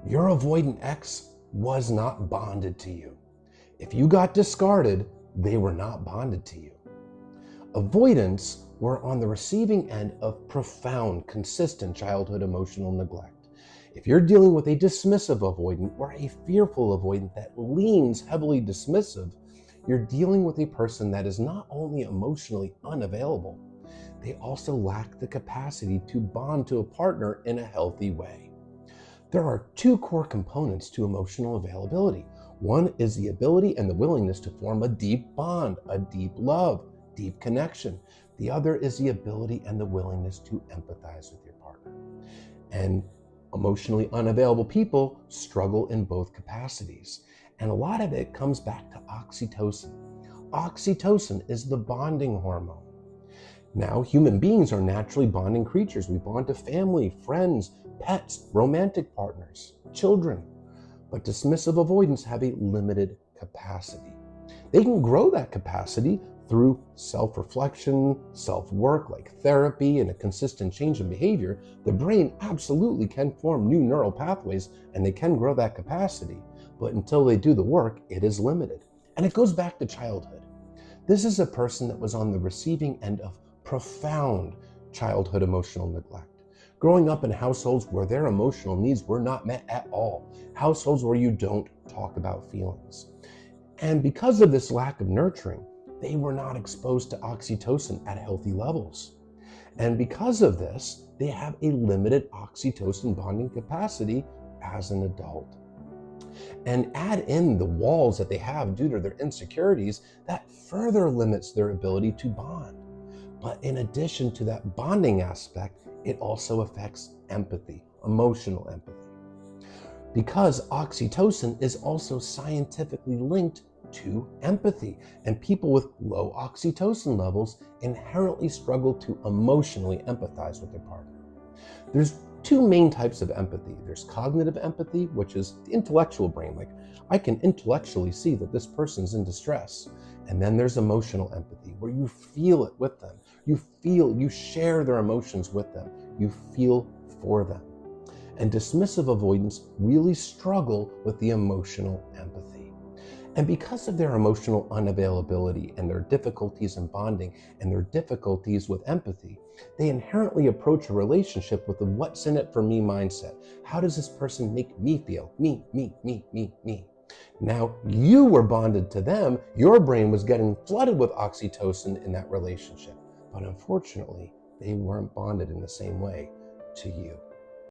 Your avoidant ex was not bonded to you. If you got discarded, they were not bonded to you. Avoidants were on the receiving end of profound, consistent childhood emotional neglect. If you're dealing with a dismissive avoidant or a fearful avoidant that leans heavily dismissive, you're dealing with a person that is not only emotionally unavailable, they also lack the capacity to bond to a partner in a healthy way. There are two core components to emotional availability. One is the ability and the willingness to form a deep bond, a deep love, deep connection. The other is the ability and the willingness to empathize with your partner. And emotionally unavailable people struggle in both capacities. And a lot of it comes back to oxytocin. Oxytocin is the bonding hormone. Now, human beings are naturally bonding creatures. We bond to family, friends, pets, romantic partners, children. But dismissive avoidants have a limited capacity. They can grow that capacity through self-reflection, self-work like therapy, and a consistent change in behavior. The brain absolutely can form new neural pathways and they can grow that capacity. But until they do the work, it is limited. And it goes back to childhood. This is a person that was on the receiving end of profound childhood emotional neglect. Growing up in households where their emotional needs were not met at all. Households where you don't talk about feelings. And because of this lack of nurturing, they were not exposed to oxytocin at healthy levels. And because of this, they have a limited oxytocin bonding capacity as an adult. And add in the walls that they have due to their insecurities, that further limits their ability to bond. But in addition to that bonding aspect, it also affects empathy, emotional empathy. Because oxytocin is also scientifically linked to empathy, and people with low oxytocin levels inherently struggle to emotionally empathize with their partner. There's two main types of empathy. There's cognitive empathy, which is the intellectual brain, like I can intellectually see that this person's in distress. And then there's emotional empathy, where you feel it with them. You share their emotions with them. You feel for them. And dismissive avoidants really struggle with the emotional empathy. And because of their emotional unavailability and their difficulties in bonding and their difficulties with empathy, they inherently approach a relationship with a what's in it for me mindset. How does this person make me feel? Me, me, me, me, me. Now, you were bonded to them. Your brain was getting flooded with oxytocin in that relationship. But unfortunately, they weren't bonded in the same way to you.